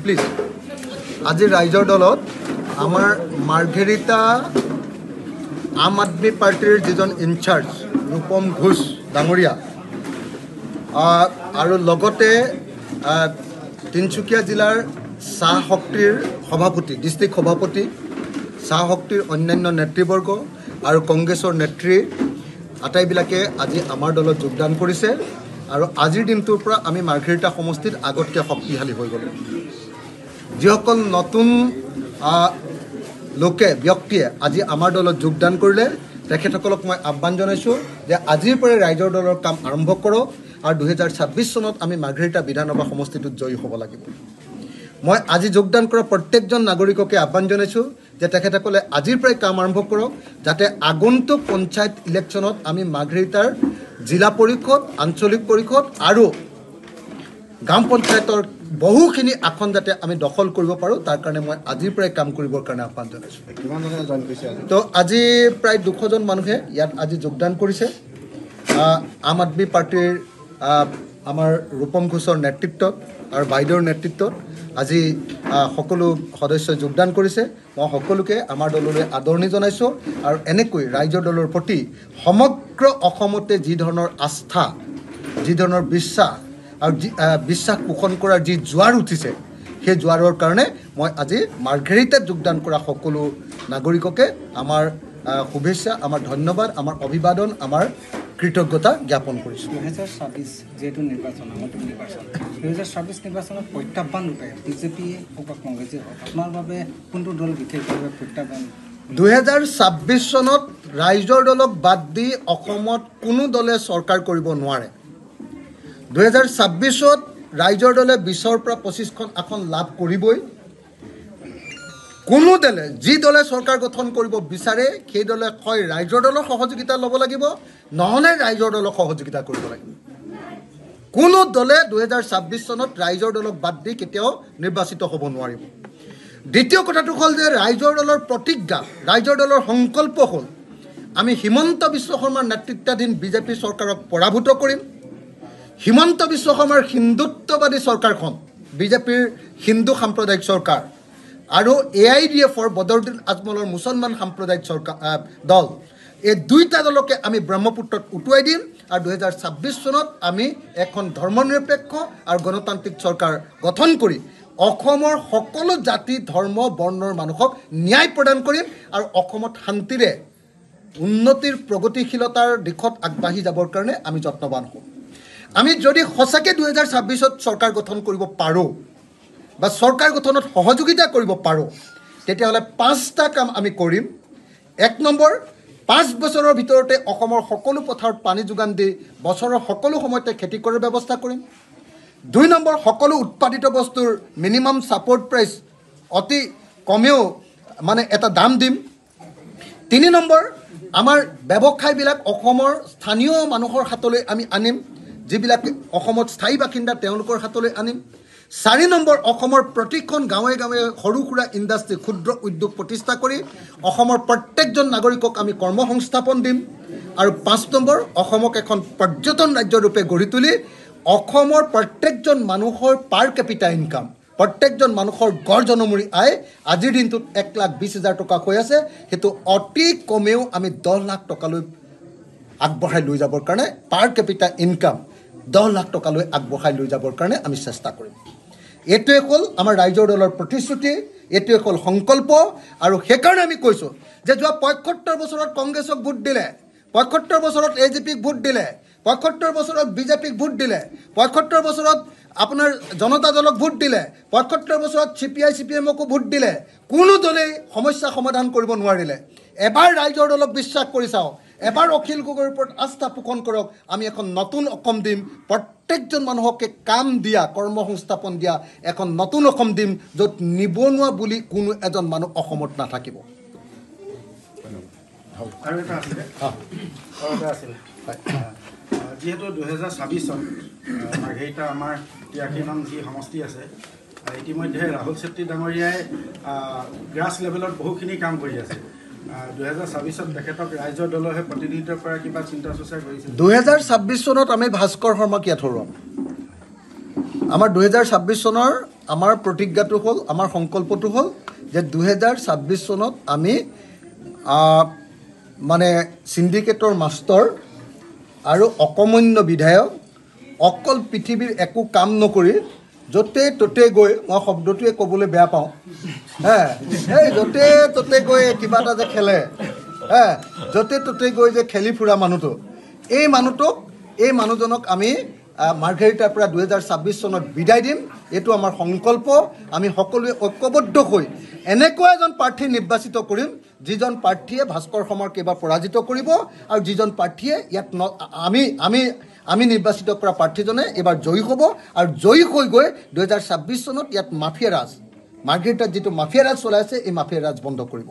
please আজি ৰাইজৰ দলত আমাৰ মাৰ্ঘেৰিটা আম আদমি পাৰ্টিৰ যিজন ইনচাৰ্জ ৰূপম ঘোষ ডাঙৰীয়া আৰু লগতে তিনিচুকীয়া জিলাৰ চাহ শক্তিৰ সভাপতি ডিষ্ট্ৰিক্ট সভাপতি চাহ শক্তিৰ অন্যান্য নেতৃবৰ্গ আৰু কংগ্ৰেছৰ নেত্ৰী আটাইবিলাকে আজি আমাৰ দলত যোগদান কৰিছে আৰু আজিৰ দিনটোৰ পৰা আমি মাৰ্ঘেৰিটা সমষ্টিত আগতকৈ শক্তিশালী হৈ গ'লোঁ যিসকল নতুন লোকে ব্যক্তিয়ে আজি আমাৰ দলত যোগদান কৰিলে তেখেতসকলক মই আহ্বান জনাইছোঁ যে আজিৰ পৰাই ৰাইজৰ দলৰ কাম আৰম্ভ কৰক আৰু 2026 চনত আমি মাৰ্ঘেৰিটা বিধানসভা সমষ্টিটোত জয়ী হ'ব লাগিব মই আজি যোগদান কৰা প্ৰত্যেকজন নাগৰিককে আহ্বান জনাইছোঁ যে তেখেতসকলে আজিৰ পৰাই কাম আৰম্ভ কৰক যাতে আগন্তুক পঞ্চায়ত ইলেকশ্যনত আমি মাৰ্ঘেৰিটাৰ জিলা পৰিষদ আঞ্চলিক পৰিষদ আৰু গাঁও পঞ্চায়তৰ বহুখিনি আসন যাতে আমি দখল কৰিব পাৰোঁ তাৰ কাৰণে মই আজিৰ পৰাই কাম কৰিবৰ কাৰণে আহ্বান জনাইছোঁ তো আজি প্ৰায় 200জন মানুহে ইয়াত আজি যোগদান কৰিছে আম আদমি পাৰ্টিৰ আমাৰ ৰূপম ঘোষৰ নেতৃত্বত আৰু বাইদেউৰ নেতৃত্বত আজি সকলো সদস্যই যোগদান কৰিছে মই সকলোকে আমাৰ দললৈ আদৰণি জনাইছোঁ আৰু এনেকৈ ৰাইজৰ দলৰ প্ৰতি সমগ্ৰ অসমতে যি ধৰণৰ আস্থা যি ধৰণৰ বিশ্বাস আৰু বিশ্বাস পোষণ কৰাৰ যি জোৱাৰ উঠিছে সেই জোৱাৰৰ কাৰণে মই আজি মাৰ্ঘেৰিটাত যোগদান কৰা সকলো নাগৰিককে আমাৰ শুভেচ্ছা আমাৰ ধন্যবাদ আমাৰ অভিবাদন আমাৰ কৃতজ্ঞতা জ্ঞাপন কৰিছোঁ 2026 যেহেতু নিৰ্বাচন আমন্ত্ৰণ নিৰ্বাচন 2026 নিৰ্বাচনত প্ৰত্যাহ্বান ৰূপে বিজেপি হওক বা কংগ্ৰেছে হওক আপোনাৰ বাবে কোনটো দল বিশেষভাৱে প্ৰত্যাহ্বান 2026 চনত ৰাইজৰ দলক বাদ দি অসমত কোনো দলে চৰকাৰ কৰিব নোৱাৰে 2026ত ৰাইজৰ দলে 20ৰ পৰা 25খন আসন লাভ কৰিবই কোনো দলে যি দলে চৰকাৰ গঠন কৰিব বিচাৰে সেই দলে হয় ৰাইজৰ দলৰ সহযোগিতা ল'ব লাগিব নহ'লে ৰাইজৰ দলক সহযোগিতা কৰিব লাগিব কোনো দলে 2026 চনত ৰাইজৰ দলক বাদ দি কেতিয়াও নিৰ্বাচিত হ'ব নোৱাৰিব দ্বিতীয় কথাটো হ'ল যে ৰাইজৰ দলৰ প্ৰতিজ্ঞা ৰাইজৰ দলৰ সংকল্প হ'ল আমি হিমন্ত বিশ্ব শৰ্মাৰ নেতৃত্বাধীন বিজেপি চৰকাৰক পৰাভূত কৰিম হিমন্ত বিশ্ব শৰ্মাৰ হিন্দুত্ববাদী চৰকাৰখন বিজেপিৰ হিন্দু সাম্প্ৰদায়িক চৰকাৰ আৰু AIDFৰ বদৰুদ্দিন আজমলৰ মুছলমান সাম্প্ৰদায়িক চৰকাৰ দল এই দুইটা দলকে আমি ব্ৰহ্মপুত্ৰত উটুৱাই দিম আৰু 2026 চনত আমি এখন ধৰ্মনিৰপেক্ষ আৰু গণতান্ত্ৰিক চৰকাৰ গঠন কৰি অসমৰ সকলো জাতি ধৰ্ম বৰ্ণৰ মানুহক ন্যায় প্ৰদান কৰিম আৰু অসমত শান্তিৰে উন্নতিৰ প্ৰগতিশীলতাৰ দিশত আগবাঢ়ি যাবৰ কাৰণে আমি যত্নবান হ'ম আমি যদি সঁচাকৈ 2026ত চৰকাৰ গঠন কৰিব পাৰোঁ বা চৰকাৰ গঠনত সহযোগিতা কৰিব পাৰোঁ তেতিয়াহ'লে 5টা কাম আমি কৰিম 1 নম্বৰ 5 বছৰৰ ভিতৰতে অসমৰ সকলো পথাৰত পানী যোগান দি বছৰৰ সকলো সময়তে খেতি কৰাৰ ব্যৱস্থা কৰিম 2 নম্বৰ সকলো উৎপাদিত বস্তুৰ মিনিমাম ছাপৰ্ট প্ৰাইচ অতি কমেও মানে এটা দাম দিম 3 নম্বৰ আমাৰ ব্যৱসায়বিলাক অসমৰ স্থানীয় মানুহৰ হাতলৈ আমি আনিম যিবিলাক অসমত স্থায়ী বাসিন্দা তেওঁলোকৰ হাতলৈ আনিম 4 নম্বৰ অসমৰ প্ৰতিখন গাঁৱে গাঁৱে সৰু সুৰা ইণ্ডাষ্ট্ৰি ক্ষুদ্ৰ উদ্যোগ প্ৰতিষ্ঠা কৰি অসমৰ প্ৰত্যেকজন নাগৰিকক আমি কৰ্মসংস্থাপন দিম আৰু 5 নম্বৰ অসমক এখন পৰ্যটন ৰাজ্য ৰূপে গঢ়ি তুলি অসমৰ প্ৰত্যেকজন মানুহৰ পাৰ কেপিটা ইনকাম প্ৰত্যেকজন মানুহৰ গড় জনমূৰি আয় আজিৰ দিনটোত 1,20,000 টকা হৈ আছে সেইটো অতি কমেও আমি 10 লাখ টকালৈ আগবঢ়াই লৈ যাবৰ কাৰণে পাৰ কেপিটা ইনকাম 10 লাখ টকালৈ আগবঢ়াই লৈ যাবৰ কাৰণে আমি চেষ্টা কৰিম এইটোৱে হ'ল আমাৰ ৰাইজৰ দলৰ প্ৰতিশ্ৰুতি এইটোৱে হ'ল সংকল্প আৰু সেইকাৰণে আমি কৈছোঁ যে যোৱা 75 বছৰত কংগ্ৰেছক ভোট দিলে 75 বছৰত এজিপিক ভোট দিলে 75 বছৰত বিজেপিক ভোট দিলে 75 বছৰত আপোনাৰ জনতা দলক ভোট দিলে 75 বছৰত চিপিএমকো ভোট দিলে কোনো দলেই সমস্যা সমাধান কৰিব নোৱাৰিলে এবাৰ ৰাইজৰ দলক বিশ্বাস কৰি চাওক এবাৰ অখিল গগৈৰ ওপৰত আস্থা পোষণ কৰক আমি এখন নতুন অসম দিম প্ৰত্যেকজন মানুহকে কাম দিয়া কৰ্মসংস্থাপন দিয়া এখন নতুন অসম দিম য'ত নিবনুৱা বুলি কোনো এজন মানুহ অসমত নাথাকিব আৰু এটা আছিলে যিহেতু 2026 চন মাৰ্ঘেৰিটা আমাৰ 83 নং যি সমষ্টি আছে ইতিমধ্যে ৰাহুল চেত্ৰী ডাঙৰীয়াই গ্ৰাছ লেভেলত বহুখিনি কাম কৰি আছে 2026 তেখেতক ৰাইজৰ দলহে প্ৰতিনিধিত্ব কৰা কিবা চিন্তা চৰ্চা কৰিছে 2026 চনত আমি ভাস্কৰ শৰ্মাক ইয়াত হৰুৱাম আমাৰ 2026 চনৰ আমাৰ প্ৰতিজ্ঞাটো হ'ল আমাৰ সংকল্পটো হ'ল যে 2026 চনত আমি মানে সিন্ডিকেটৰ মাষ্টৰ আৰু অকমন্য বিধায়ক অকল পৃথিৱীৰ একো কাম নকৰি য'তে ত'তে গৈ মই শব্দটোৱে ক'বলৈ বেয়া পাওঁ এই য'তে ত'তে গৈ কিবা এটা যে খেলে য'তে ত'তে গৈ যে খেলি ফুৰা মানুহটো এই মানুহজনক আমি মাৰ্ঘেৰিটাৰ পৰা 2026 চনত বিদায় দিম এইটো আমাৰ সংকল্প আমি সকলোৱে ঐক্যবদ্ধ হৈ এনেকুৱা এজন প্ৰাৰ্থী নিৰ্বাচিত কৰিম যিজন প্ৰাৰ্থীয়ে ভাস্কৰ শৰ্মাক এবাৰ পৰাজিত কৰিব আৰু যিজন প্ৰাৰ্থীয়ে ইয়াত আমি নিৰ্বাচিত কৰা প্ৰাৰ্থীজনে এবাৰ জয়ী হ'ব আৰু জয়ী হৈ গৈ 2026 চনত ইয়াত মাফিয়া ৰাজ মাৰ্ঘেৰিটাত যিটো মাফিয়া ৰাজ চলাই আছে এই মাফিয়া ৰাজ বন্ধ কৰিব